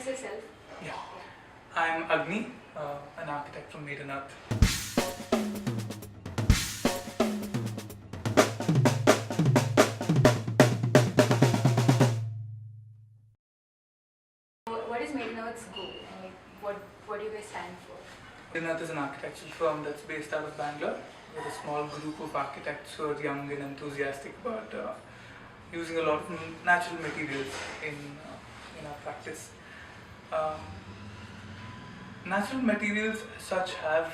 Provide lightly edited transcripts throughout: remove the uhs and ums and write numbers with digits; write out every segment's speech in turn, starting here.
yourself? Yeah. I'm Agni, an architect from Made in Earth. What is Made in Earth's goal? And like, what do you guys stand for? Made in Earth is an architectural firm that's based out of Bangalore with a small group of architects who are young and enthusiastic about using a lot of natural materials in our practice. Natural materials as such have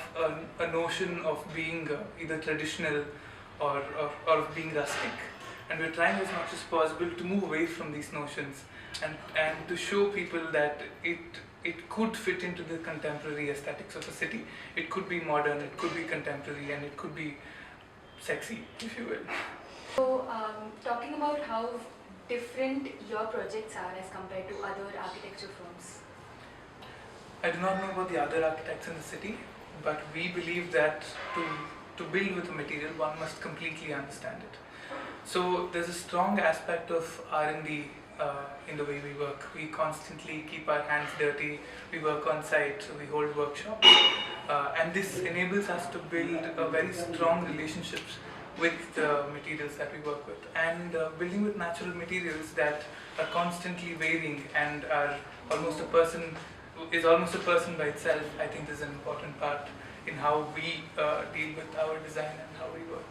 a notion of being either traditional or of being rustic, and we're trying as much as possible to move away from these notions and to show people that it could fit into the contemporary aesthetics of a city. It could be modern, it could be contemporary, and it could be sexy, if you will. So, talking about how different your projects are as compared to other architecture firms. I do not know about the other architects in the city, but we believe that to build with a material, one must completely understand it. So there's a strong aspect of R&D in the way we work. We constantly keep our hands dirty, we work on site, so we hold workshops, and this enables us to build a very strong relationships with the materials that we work with. And building with natural materials that are constantly varying and are almost a person by itself, I think is an important part in how we deal with our design and how we work.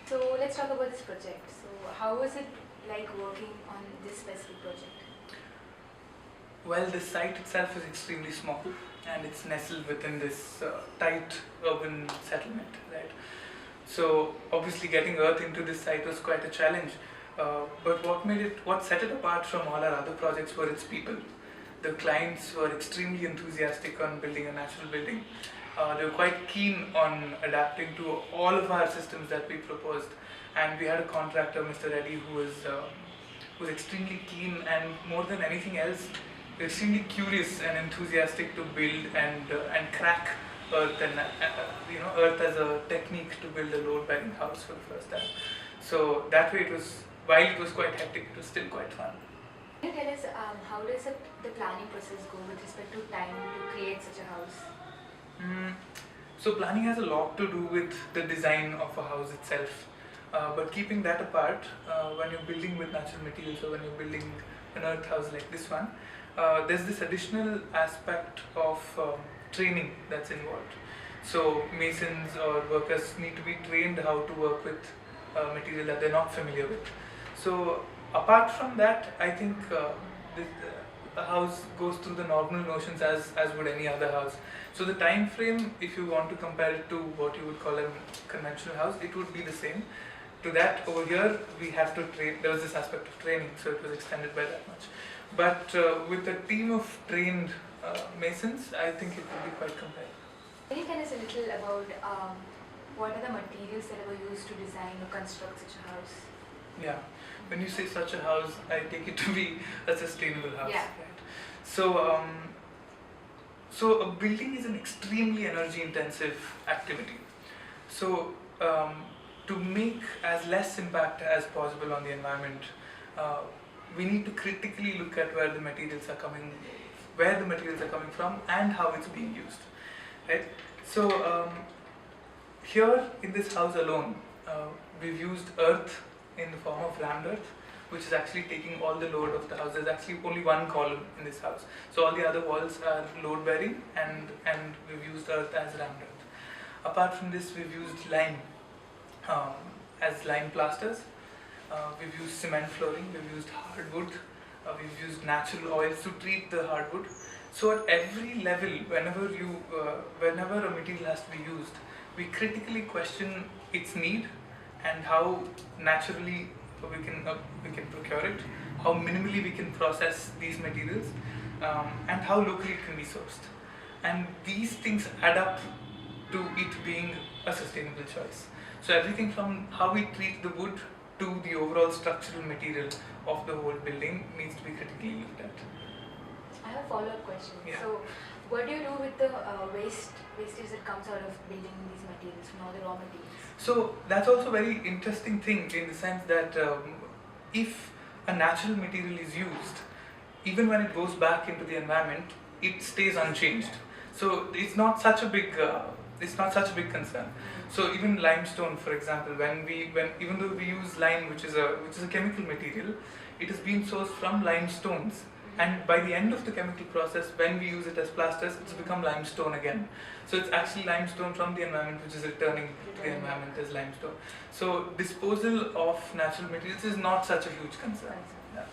So let's talk about this project. So how was it like working on this specific project? Well, the site itself is extremely small and it's nestled within this tight urban settlement, right? So obviously getting earth into this site was quite a challenge, but what set it apart from all our other projects were its people. The clients were extremely enthusiastic on building a natural building. They were quite keen on adapting to all of our systems that we proposed, and we had a contractor, Mr. Reddy, who was extremely keen and more than anything else, extremely curious and enthusiastic to build and crack earth and earth as a technique to build a load-bearing house for the first time. So that way, while it was quite hectic, it was still quite fun. Can you tell us how does the planning process go with respect to time to create such a house? So planning has a lot to do with the design of a house itself. But keeping that apart, when you're building with natural materials or when you're building an earth house like this one, there's this additional aspect of training that's involved. So masons or workers need to be trained how to work with material that they're not familiar with. So apart from that, I think the house goes through the normal notions as would any other house. So the time frame, if you want to compare it to what you would call a conventional house, it would be the same. To that, over here, we have to train. There was this aspect of training, so it was extended by that much. But with a team of trained masons, I think it would be quite compared. Can you tell us a little about what are the materials that were used to design or construct such a house? Yeah, when you say such a house, I take it to be a sustainable house. Yeah. Right? So a building is an extremely energy-intensive activity. So to make as less impact as possible on the environment, we need to critically look at where the materials are coming from, and how it's being used. Right? So here in this house alone, we've used earth in the form of rammed earth, which is actually taking all the load of the house. There's actually only one column in this house. So all the other walls are load bearing, and we've used earth as rammed earth. Apart from this, we've used lime as lime plasters. We've used cement flooring, we've used hardwood, we've used natural oils to treat the hardwood. So at every level, whenever a material has to be used, we critically question its need and how naturally we can procure it, how minimally we can process these materials, and how locally it can be sourced. And these things add up to it being a sustainable choice. So everything from how we treat the wood to the overall structural material of the whole building needs to be critically looked at. I have a follow-up question. Yeah. So, what do you do with the wastage that comes out of building these materials from all the raw materials? So that's also a very interesting thing in the sense that if a natural material is used, even when it goes back into the environment, it stays unchanged. So it's not such a big concern. So even limestone, for example, when even though we use lime, which is a chemical material, it is being sourced from limestones. And by the end of the chemical process, when we use it as plasters, it's become limestone again. So it's actually limestone from the environment which is returning to the environment as limestone. So disposal of natural materials is not such a huge concern. Yeah.